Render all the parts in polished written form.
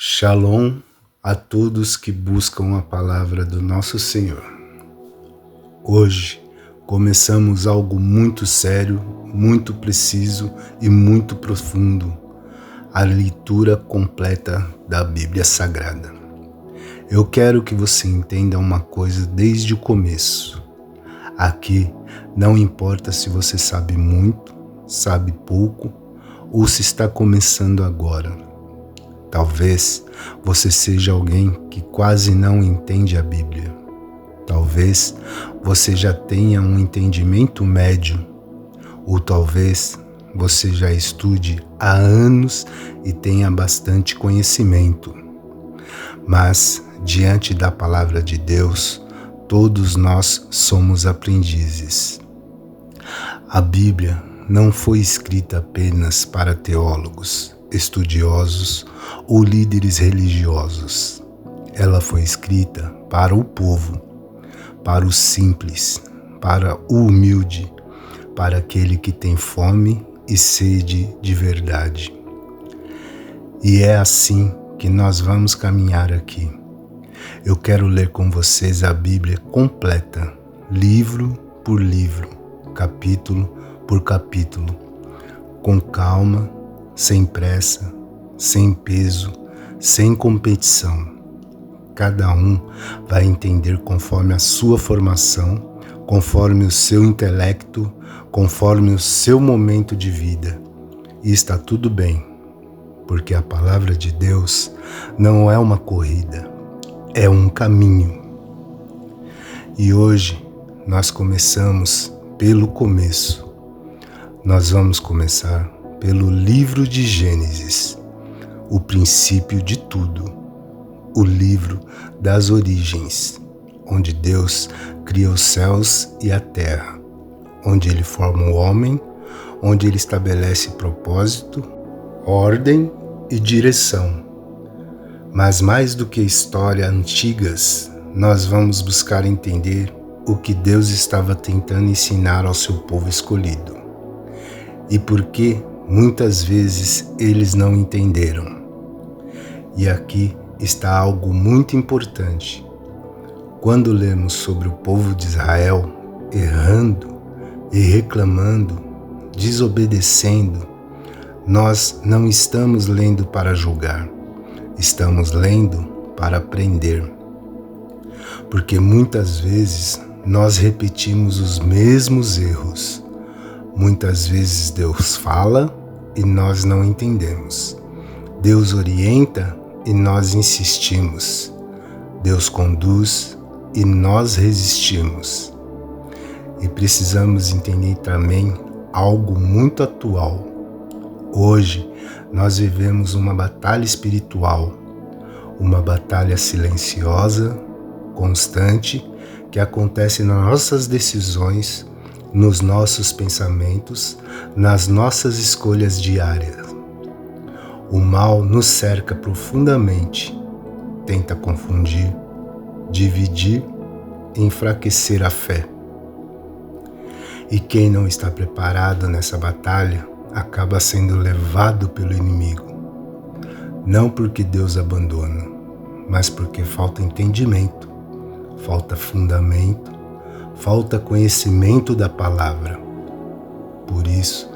Shalom a todos que buscam a palavra do nosso Senhor. Hoje começamos algo muito sério, muito preciso e muito profundo, a leitura completa da Bíblia Sagrada. Eu quero que você entenda uma coisa desde o começo. Aqui não importa se você sabe muito, sabe pouco ou se está começando agora. Talvez você seja alguém que quase não entende a Bíblia. Talvez você já tenha um entendimento médio. Ou talvez você já estude há anos e tenha bastante conhecimento. Mas, diante da palavra de Deus, todos nós somos aprendizes. A Bíblia não foi escrita apenas para teólogos, estudiosos ou líderes religiosos. Ela foi escrita para o povo, para o simples, para o humilde, para aquele que tem fome e sede de verdade. E é assim que nós vamos caminhar aqui. Eu quero ler com vocês a Bíblia completa, livro por livro, capítulo por capítulo, com calma, sem pressa, sem peso, sem competição. Cada um vai entender conforme a sua formação, conforme o seu intelecto, conforme o seu momento de vida. E está tudo bem, porque a palavra de Deus não é uma corrida, é um caminho. E hoje nós começamos pelo começo. Nós vamos começar pelo livro de Gênesis, o princípio de tudo, o livro das origens, onde Deus cria os céus e a terra, onde Ele forma o homem, onde Ele estabelece propósito, ordem e direção. Mas mais do que histórias antigas, nós vamos buscar entender o que Deus estava tentando ensinar ao seu povo escolhido. E por que muitas vezes eles não entenderam. E aqui está algo muito importante. Quando lemos sobre o povo de Israel errando e reclamando, desobedecendo, nós não estamos lendo para julgar, estamos lendo para aprender. Porque muitas vezes nós repetimos os mesmos erros. Muitas vezes Deus fala e nós não entendemos. Deus orienta e nós insistimos. Deus conduz e nós resistimos. E precisamos entender também algo muito atual. Hoje nós vivemos uma batalha espiritual, uma batalha silenciosa, constante, que acontece nas nossas decisões, nos nossos pensamentos, nas nossas escolhas diárias. O mal nos cerca profundamente, tenta confundir, dividir e enfraquecer a fé. E quem não está preparado nessa batalha acaba sendo levado pelo inimigo. Não porque Deus abandona, mas porque falta entendimento, falta fundamento, falta conhecimento da palavra. Por isso,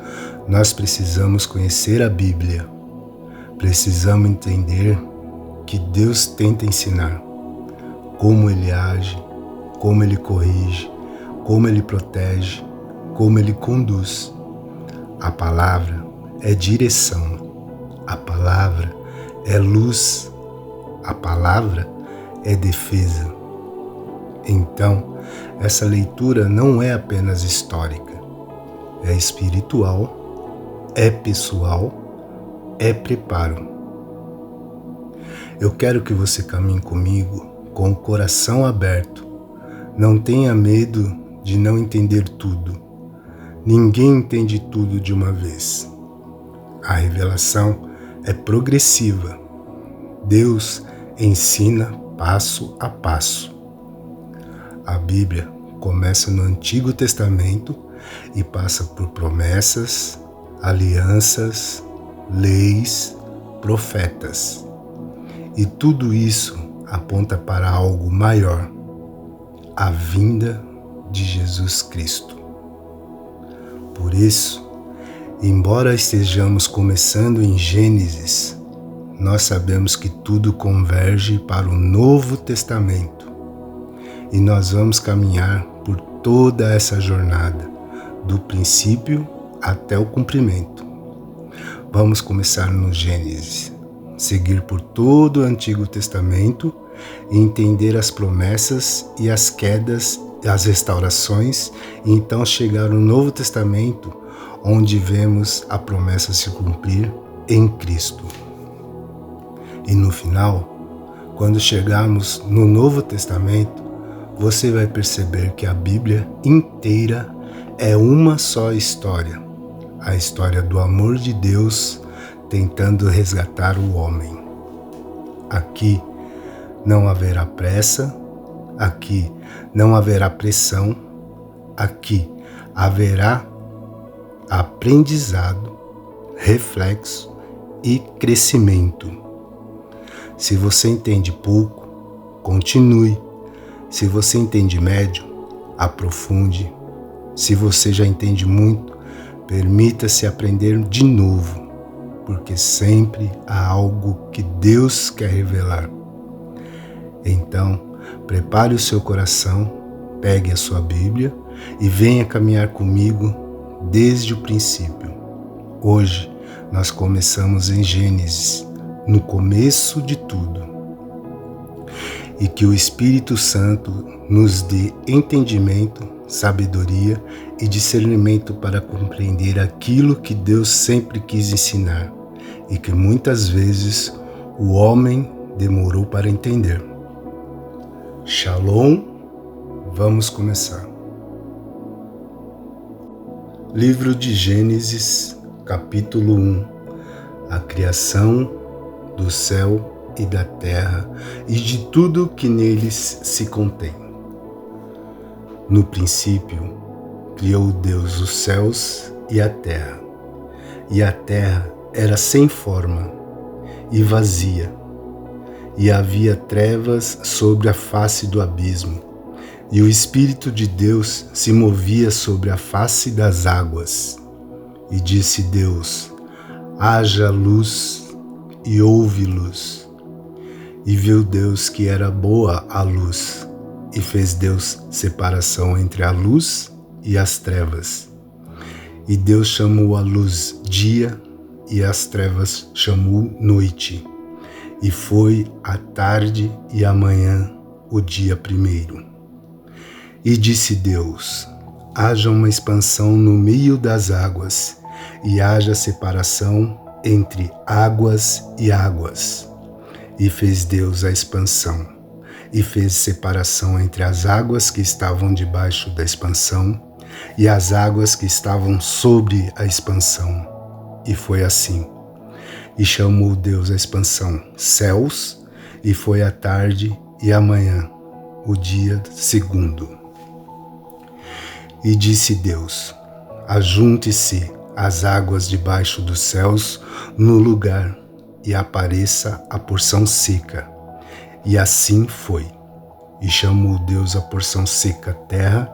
nós precisamos conhecer a Bíblia. Precisamos entender que Deus tenta ensinar como Ele age, como Ele corrige, como Ele protege, como Ele conduz. A palavra é direção, a palavra é luz, a palavra é defesa. Então, essa leitura não é apenas histórica, é espiritual, é pessoal, é preparo. Eu quero que você caminhe comigo com o coração aberto. Não tenha medo de não entender tudo. Ninguém entende tudo de uma vez. A revelação é progressiva. Deus ensina passo a passo. A Bíblia começa no Antigo Testamento e passa por promessas, alianças, leis, profetas. E tudo isso aponta para algo maior, a vinda de Jesus Cristo. Por isso, embora estejamos começando em Gênesis, nós sabemos que tudo converge para o Novo Testamento e nós vamos caminhar por toda essa jornada, do princípio até o cumprimento. Vamos começar no Gênesis, seguir por todo o Antigo Testamento e entender as promessas e as quedas, as restaurações, e então chegar no Novo Testamento, onde vemos a promessa se cumprir em Cristo. E no final, quando chegarmos no Novo Testamento, você vai perceber que a Bíblia inteira é uma só história, a história do amor de Deus tentando resgatar o homem. Aqui não haverá pressa, aqui não haverá pressão, aqui haverá aprendizado, reflexo e crescimento. Se você entende pouco, continue. Se você entende médio, aprofunde. Se você já entende muito, permita-se aprender de novo, porque sempre há algo que Deus quer revelar. Então, prepare o seu coração, pegue a sua Bíblia e venha caminhar comigo desde o princípio. Hoje, nós começamos em Gênesis, no começo de tudo. E que o Espírito Santo nos dê entendimento, sabedoria e discernimento para compreender aquilo que Deus sempre quis ensinar e que muitas vezes o homem demorou para entender. Shalom, vamos começar. Livro de Gênesis, capítulo 1. A criação do céu e da terra e de tudo que neles se contém. No princípio, criou Deus os céus e a terra era sem forma e vazia, e havia trevas sobre a face do abismo, e o Espírito de Deus se movia sobre a face das águas. E disse Deus: haja luz, e houve luz. E viu Deus que era boa a luz, e fez Deus separação entre a luz e as trevas. E Deus chamou a luz dia, e as trevas chamou noite. E foi a tarde e a manhã o dia primeiro. E disse Deus: haja uma expansão no meio das águas, e haja separação entre águas e águas. E fez Deus a expansão, e fez separação entre as águas que estavam debaixo da expansão e as águas que estavam sobre a expansão. E foi assim. E chamou Deus a expansão céus, e foi a tarde e a manhã, o dia segundo. E disse Deus: ajunte-se as águas debaixo dos céus no lugar, e apareça a porção seca. E assim foi. E chamou Deus a porção seca terra,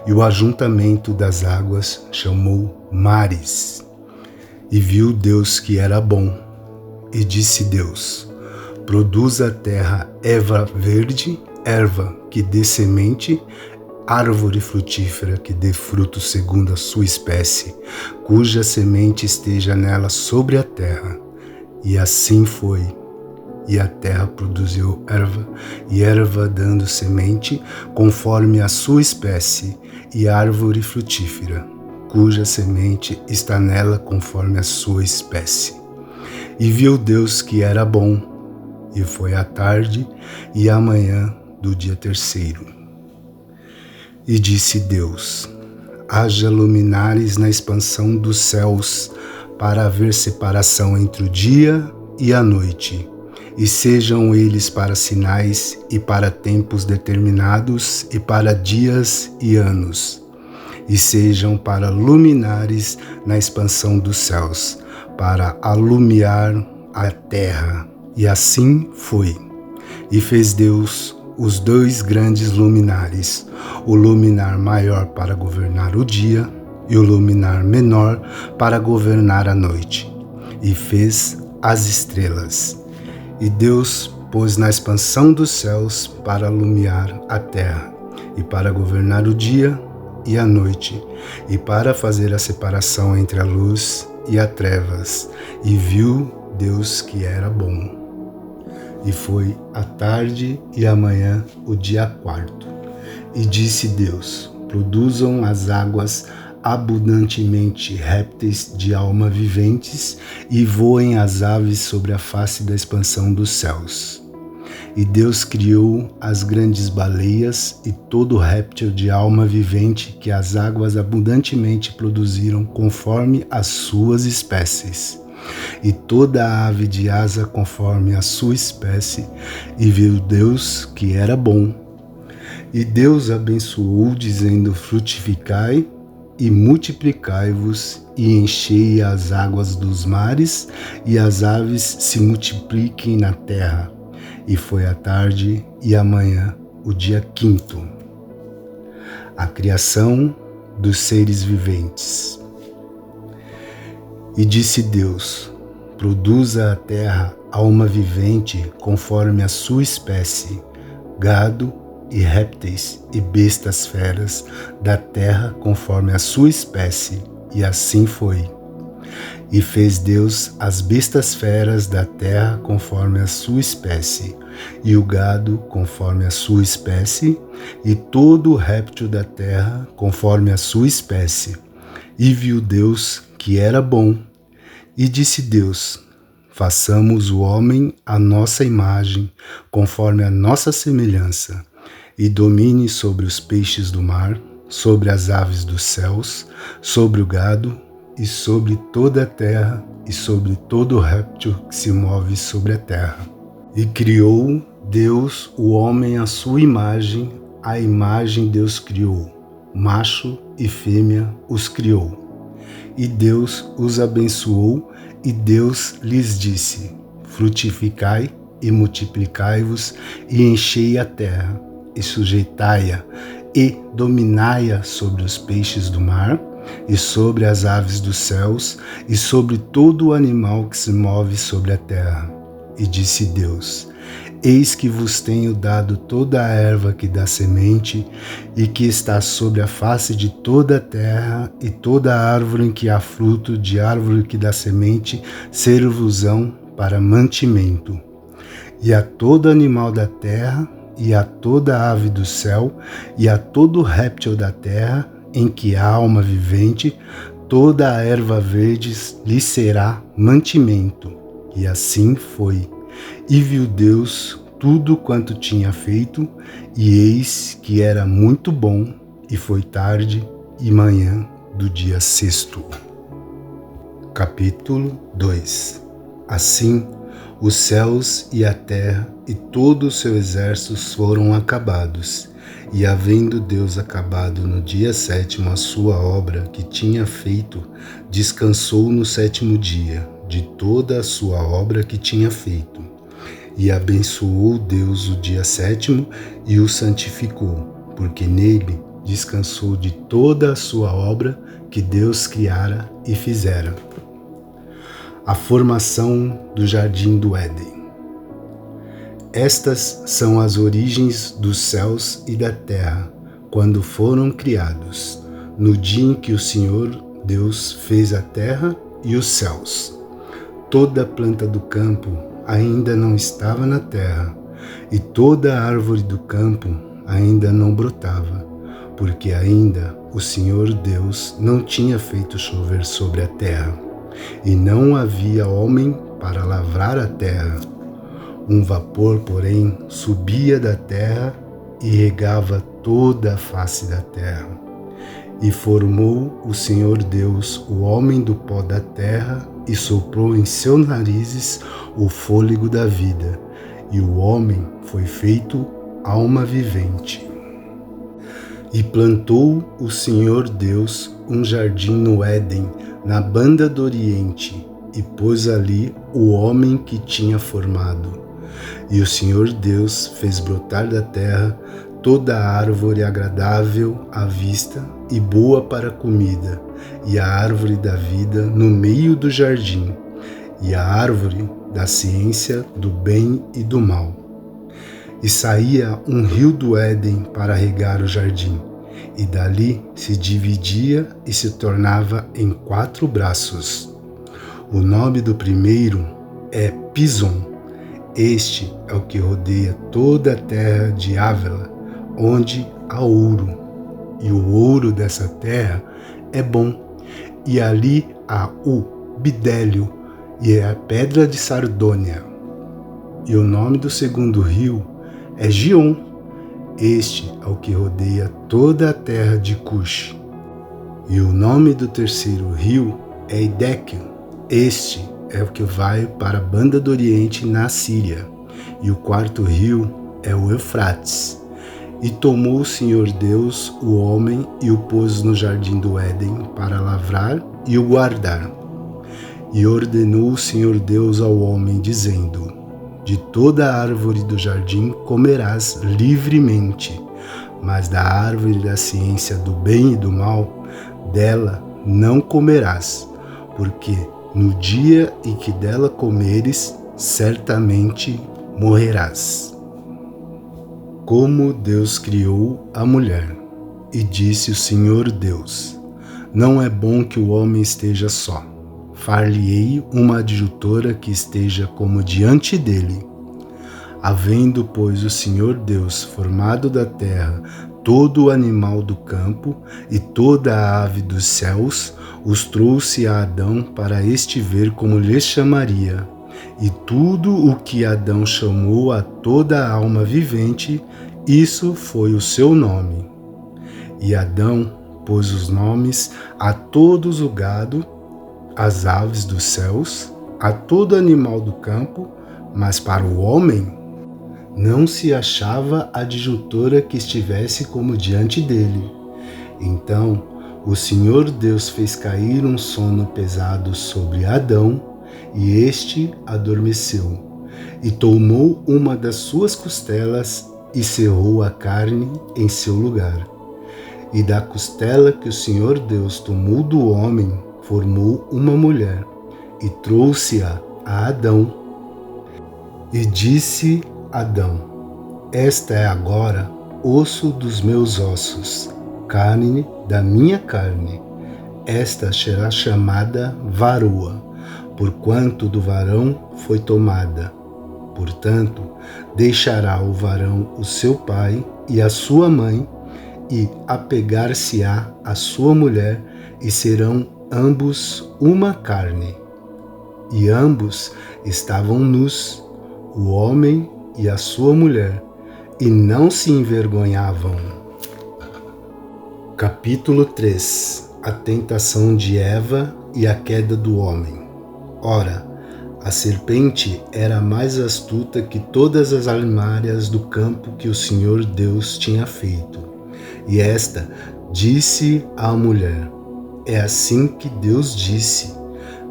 e o ajuntamento das águas chamou mares. E viu Deus que era bom. E disse Deus: produza a terra erva verde, erva que dê semente, árvore frutífera que dê fruto segundo a sua espécie, cuja semente esteja nela sobre a terra. E assim foi. E a terra produziu erva, e erva dando semente, conforme a sua espécie, e árvore frutífera, cuja semente está nela conforme a sua espécie. E viu Deus que era bom, e foi a tarde e a manhã do dia terceiro. E disse Deus: haja luminares na expansão dos céus, para haver separação entre o dia e a noite, e sejam eles para sinais e para tempos determinados e para dias e anos, e sejam para luminares na expansão dos céus, para alumiar a terra, E assim foi. E fez Deus os 2 grandes luminares, o luminar maior para governar o dia e o luminar menor para governar a noite. E fez as estrelas. E Deus pôs na expansão dos céus para alumiar a terra, e para governar o dia e a noite, e para fazer a separação entre a luz e as trevas. E viu Deus que era bom. E foi a tarde e a manhã o dia 4. E disse Deus: produzam as águas abundantemente répteis de alma viventes, e voem as aves sobre a face da expansão dos céus. E Deus criou as grandes baleias e todo réptil de alma vivente que as águas abundantemente produziram conforme as suas espécies, e toda a ave de asa conforme a sua espécie. E viu Deus que era bom. E Deus abençoou, dizendo: frutificai e multiplicai-vos, e enchei as águas dos mares, e as aves se multipliquem na terra. E foi a tarde e a manhã o dia 5º. A criação dos seres viventes. E disse Deus: produza a terra alma vivente conforme a sua espécie, gado e répteis e bestas feras da terra conforme a sua espécie. E assim foi. E fez Deus as bestas feras da terra conforme a sua espécie, e o gado conforme a sua espécie, e todo o réptil da terra conforme a sua espécie. E viu Deus que era bom. E disse Deus: façamos o homem à nossa imagem, conforme a nossa semelhança, e domine sobre os peixes do mar, sobre as aves dos céus, sobre o gado, e sobre toda a terra, e sobre todo réptil que se move sobre a terra. E criou Deus o homem à sua imagem, a imagem Deus criou, macho e fêmea os criou. E Deus os abençoou, e Deus lhes disse: frutificai e multiplicai-vos, e enchei a terra, e sujeitai-a, e dominai-a sobre os peixes do mar, e sobre as aves dos céus, e sobre todo o animal que se move sobre a terra. E disse Deus: eis que vos tenho dado toda a erva que dá semente, e que está sobre a face de toda a terra, e toda a árvore em que há fruto de árvore que dá semente, servos-ão para mantimento. E a todo animal da terra, e a toda ave do céu, e a todo réptil da terra, em que há alma vivente, toda a erva verde lhe será mantimento. E assim foi. E viu Deus tudo quanto tinha feito, e eis que era muito bom. E foi tarde e manhã do dia 6º. Capítulo 2. Assim, os céus e a terra e todo o seu exército foram acabados. E havendo Deus acabado no dia 7º a sua obra que tinha feito, descansou no 7º dia de toda a sua obra que tinha feito. E abençoou Deus o dia 7º e o santificou, porque nele descansou de toda a sua obra que Deus criara e fizera. A formação do jardim do Éden. Estas são as origens dos céus e da terra, quando foram criados, no dia em que o Senhor Deus fez a terra e os céus. Toda a planta do campo ainda não estava na terra, e toda a árvore do campo ainda não brotava, porque ainda o Senhor Deus não tinha feito chover sobre a terra, e não havia homem para lavrar a terra. Um vapor, porém, subia da terra e regava toda a face da terra. E formou o Senhor Deus o homem do pó da terra, e soprou em seus narizes o fôlego da vida, e o homem foi feito alma vivente. E plantou o Senhor Deus um jardim no Éden, na banda do Oriente, e pôs ali o homem que tinha formado. E o Senhor Deus fez brotar da terra toda a árvore agradável à vista e boa para a comida, e a árvore da vida no meio do jardim, e a árvore da ciência do bem e do mal. E saía um rio do Éden para regar o jardim, e dali se dividia e se tornava em 4 braços. O nome do primeiro é Pison. Este é o que rodeia toda a terra de Ávila, onde há ouro. E o ouro dessa terra é bom. E ali há o bidélio, e é a pedra de sardônia. E o nome do segundo rio é Gion. Este é o que rodeia toda a terra de Cush. E o nome do terceiro rio é Hiddekel. Este é o que vai para a banda do Oriente na Síria. E o quarto rio é o Eufrates. E tomou o Senhor Deus o homem e o pôs no jardim do Éden para lavrar e o guardar. E ordenou o Senhor Deus ao homem, dizendo: de toda a árvore do jardim comerás livremente, mas da árvore da ciência do bem e do mal, dela não comerás, porque no dia em que dela comeres, certamente morrerás. Como Deus criou a mulher. E disse o Senhor Deus: não é bom que o homem esteja só. Far-lhe-ei uma adjutora que esteja como diante dele. Havendo, pois, o Senhor Deus formado da terra todo o animal do campo e toda a ave dos céus, os trouxe a Adão para este ver como lhes chamaria. E tudo o que Adão chamou a toda a alma vivente, isso foi o seu nome. E Adão pôs os nomes a todos o gado, às aves dos céus, a todo animal do campo, mas para o homem não se achava adjutora que estivesse como diante dele. Então o Senhor Deus fez cair um sono pesado sobre Adão, e este adormeceu, e tomou uma das suas costelas e cerrou a carne em seu lugar. E da costela que o Senhor Deus tomou do homem, formou uma mulher, e trouxe-a a Adão. E disse Adão: esta é agora osso dos meus ossos, carne da minha carne. Esta será chamada varoa, porquanto do varão foi tomada. Portanto, deixará o varão o seu pai e a sua mãe, e apegar-se-á à sua mulher, e serão ambos uma carne. E ambos estavam nus, o homem e a sua mulher, e não se envergonhavam. Capítulo 3. A tentação de Eva e a queda do homem. Ora, a serpente era mais astuta que todas as armárias do campo que o Senhor Deus tinha feito. E esta disse à mulher: é assim que Deus disse: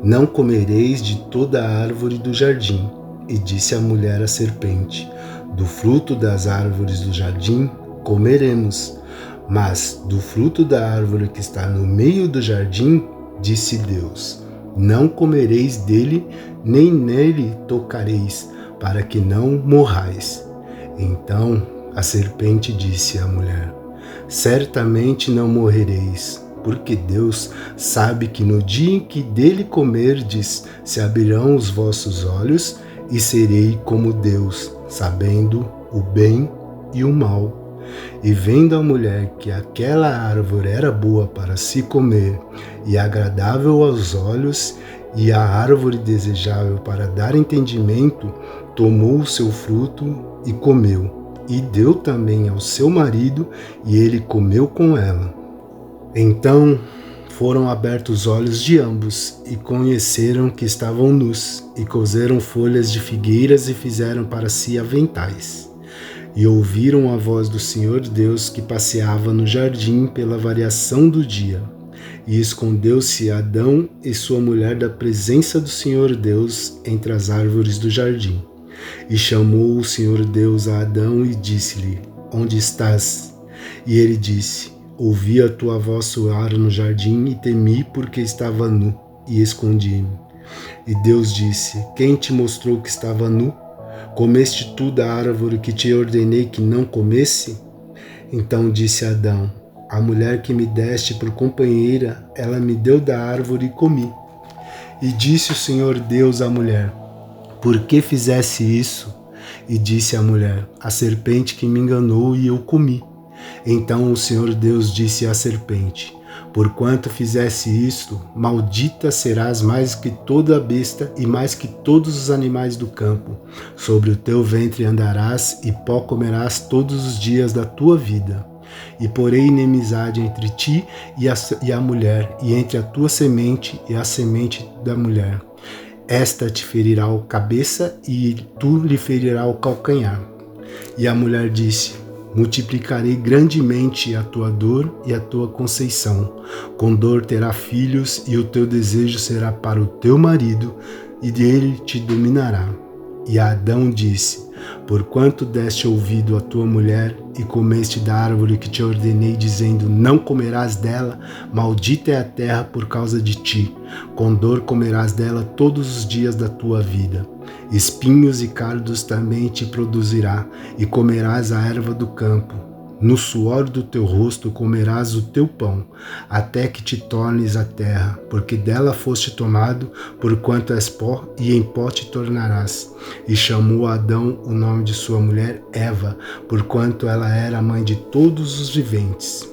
não comereis de toda a árvore do jardim. E disse a mulher à serpente: do fruto das árvores do jardim comeremos, mas do fruto da árvore que está no meio do jardim, disse Deus: não comereis dele, nem nele tocareis, para que não morrais. Então a serpente disse à mulher: certamente não morrereis, porque Deus sabe que no dia em que dele comerdes, se abrirão os vossos olhos, e serei como Deus, sabendo o bem e o mal. E vendo a mulher que aquela árvore era boa para se comer, e agradável aos olhos, e a árvore desejável para dar entendimento, tomou o seu fruto e comeu, e deu também ao seu marido, e ele comeu com ela. Então foram abertos os olhos de ambos, e conheceram que estavam nus, e coseram folhas de figueiras e fizeram para si aventais. E ouviram a voz do Senhor Deus que passeava no jardim pela variação do dia. E escondeu-se Adão e sua mulher da presença do Senhor Deus entre as árvores do jardim. E chamou o Senhor Deus a Adão e disse-lhe: Onde estás? E ele disse: Ouvi a tua voz soar no jardim e temi porque estava nu e escondi-me. E Deus disse: Quem te mostrou que estava nu? Comeste tu da árvore que te ordenei que não comesse? Então disse Adão: A mulher que me deste por companheira, ela me deu da árvore e comi. E disse o Senhor Deus à mulher: Por que fizesse isso? E disse a mulher: A serpente que me enganou e eu comi. Então o Senhor Deus disse à serpente: Porquanto fizesse isto, maldita serás mais que toda a besta e mais que todos os animais do campo. Sobre o teu ventre andarás e pó comerás todos os dias da tua vida. E porei inimizade entre ti e a mulher, e entre a tua semente e a semente da mulher. Esta te ferirá o cabeça e tu lhe ferirá o calcanhar. E a mulher disse: Multiplicarei grandemente a tua dor e a tua conceição. Com dor terá filhos, e o teu desejo será para o teu marido, e dele te dominará. E Adão disse: Porquanto deste ouvido à tua mulher, e comeste da árvore que te ordenei, dizendo: Não comerás dela, maldita é a terra por causa de ti. Com dor comerás dela todos os dias da tua vida. Espinhos e cardos também te produzirá, e comerás a erva do campo. No suor do teu rosto comerás o teu pão, até que te tornes a terra, porque dela foste tomado, porquanto és pó, e em pó te tornarás. E chamou Adão o nome de sua mulher Eva, porquanto ela era a mãe de todos os viventes.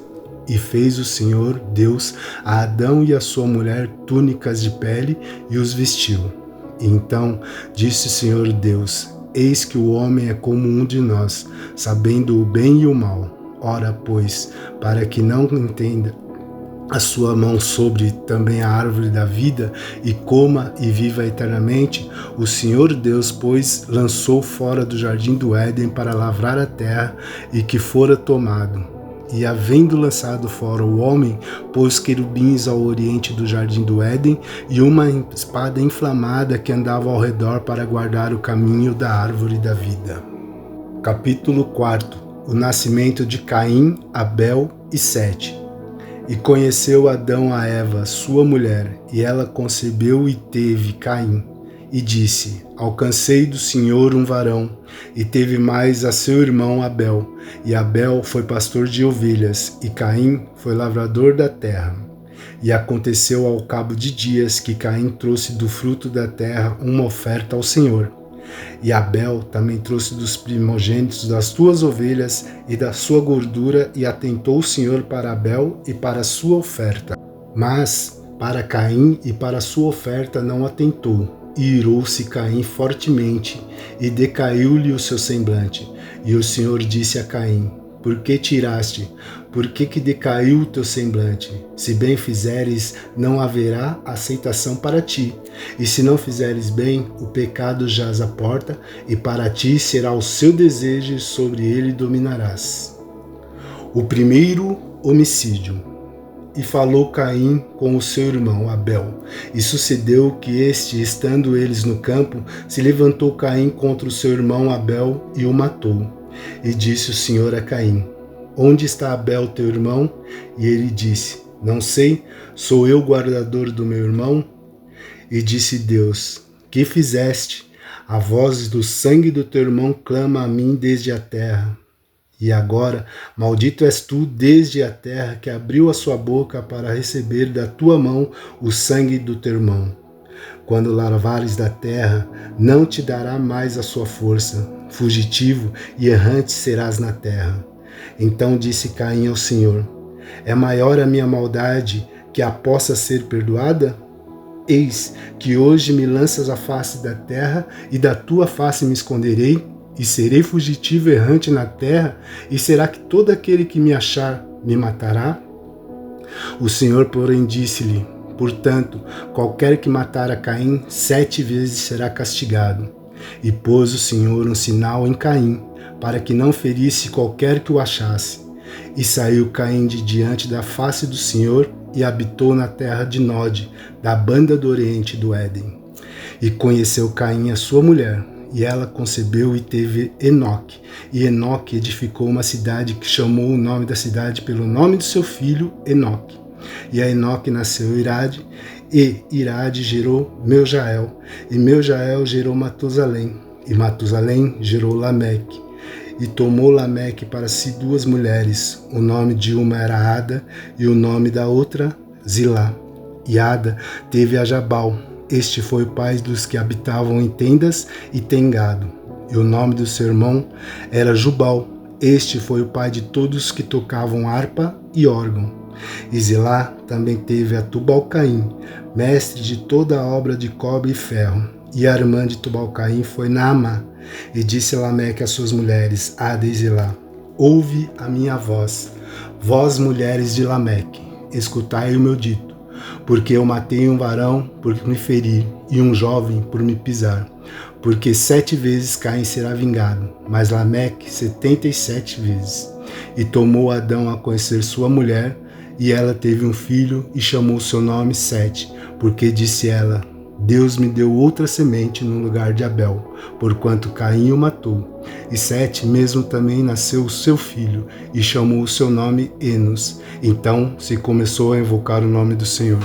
E fez o Senhor Deus a Adão e a sua mulher túnicas de pele, e os vestiu. E então disse o Senhor Deus: Eis que o homem é como um de nós, sabendo o bem e o mal. Ora, pois, para que não entenda a sua mão sobre também a árvore da vida, e coma e viva eternamente, o Senhor Deus, pois, lançou fora do jardim do Éden para lavrar a terra, e que fora tomado. E havendo lançado fora o homem, pôs querubins ao oriente do jardim do Éden, e uma espada inflamada que andava ao redor para guardar o caminho da árvore da vida. Capítulo 4. O nascimento de Caim, Abel e Sete. E conheceu Adão a Eva, sua mulher, e ela concebeu e teve Caim. E disse: Alcancei do Senhor um varão, e teve mais a seu irmão Abel. E Abel foi pastor de ovelhas, e Caim foi lavrador da terra. E aconteceu ao cabo de dias que Caim trouxe do fruto da terra uma oferta ao Senhor. E Abel também trouxe dos primogênitos das suas ovelhas e da sua gordura, e atentou o Senhor para Abel e para a sua oferta. Mas para Caim e para a sua oferta não atentou. E irou-se Caim fortemente, e decaiu-lhe o seu semblante. E o Senhor disse a Caim: Por que tiraste? Por que decaiu o teu semblante? Se bem fizeres, não haverá aceitação para ti. E se não fizeres bem, o pecado jaz à porta, e para ti será o seu desejo, e sobre ele dominarás. O primeiro homicídio. E falou Caim com o seu irmão Abel. E sucedeu que este, estando eles no campo, se levantou Caim contra o seu irmão Abel e o matou. E disse o Senhor a Caim: Onde está Abel teu irmão? E ele disse: Não sei, sou eu guardador do meu irmão? E disse Deus: Que fizeste? A voz do sangue do teu irmão clama a mim desde a terra. E agora, maldito és tu desde a terra, que abriu a sua boca para receber da tua mão o sangue do teu irmão. Quando lavares da terra, não te dará mais a sua força. Fugitivo e errante serás na terra. Então disse Caim ao Senhor: É maior a minha maldade que a possa ser perdoada? Eis que hoje me lanças à face da terra, e da tua face me esconderei, e serei fugitivo errante na terra, e será que todo aquele que me achar me matará? O Senhor, porém, disse-lhe: Portanto, qualquer que matar a Caim 7 vezes será castigado. E pôs o Senhor um sinal em Caim, para que não ferisse qualquer que o achasse. E saiu Caim de diante da face do Senhor, e habitou na terra de Nod, da banda do oriente do Éden. E conheceu Caim a sua mulher, e ela concebeu e teve Enoque. E Enoque edificou uma cidade que chamou o nome da cidade pelo nome do seu filho Enoque. E a Enoque nasceu Irade, e Irade gerou Meujael, e Meujael gerou Matusalém, e Matusalém gerou Lameque. E tomou Lameque para si 2 mulheres, o nome de uma era Ada, e o nome da outra Zilá. E Ada teve a Jabal. Este foi o pai dos que habitavam em tendas e tem gado. E o nome do seu irmão era Jubal. Este foi o pai de todos que tocavam harpa e órgão. E Zilá também teve a Tubal-Caim, mestre de toda a obra de cobre e ferro. E a irmã de Tubal-Caim foi Naamá. E disse Lameque às suas mulheres, Ada e Zilá: ouve a minha voz, vós mulheres de Lameque, escutai o meu dito. Porque eu matei um varão por me ferir, e um jovem por me pisar. Porque 7 vezes Caim será vingado, mas Lameque 77 vezes. E tomou Adão a conhecer sua mulher, e ela teve um filho, e chamou seu nome Sete, porque disse ela: Deus me deu outra semente no lugar de Abel, porquanto Caim o matou. E Sete mesmo também nasceu o seu filho, e chamou o seu nome Enos. Então se começou a invocar o nome do Senhor.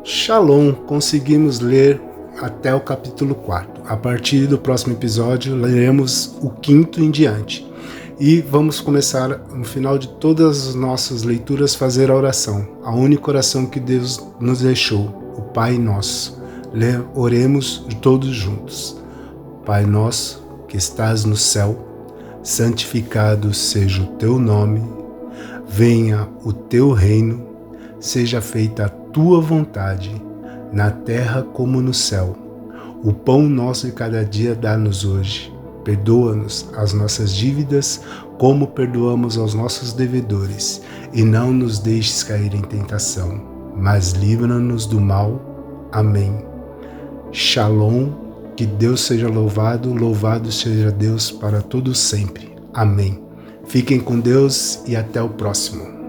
Shalom, conseguimos ler até o capítulo 4. A partir do próximo episódio, leremos o 5º em diante. E vamos começar, no final de todas as nossas leituras, fazer a oração, a única oração que Deus nos deixou, o Pai Nosso. Oremos todos juntos. Pai nosso, que estás no céu, santificado seja o teu nome, venha o teu reino, seja feita a tua vontade, na terra como no céu. O pão nosso de cada dia dá-nos hoje. Perdoa-nos as nossas dívidas, como perdoamos aos nossos devedores, e não nos deixes cair em tentação, mas livra-nos do mal. Amém. Shalom, que Deus seja louvado, louvado seja Deus para todos sempre. Amém. Fiquem com Deus e até o próximo.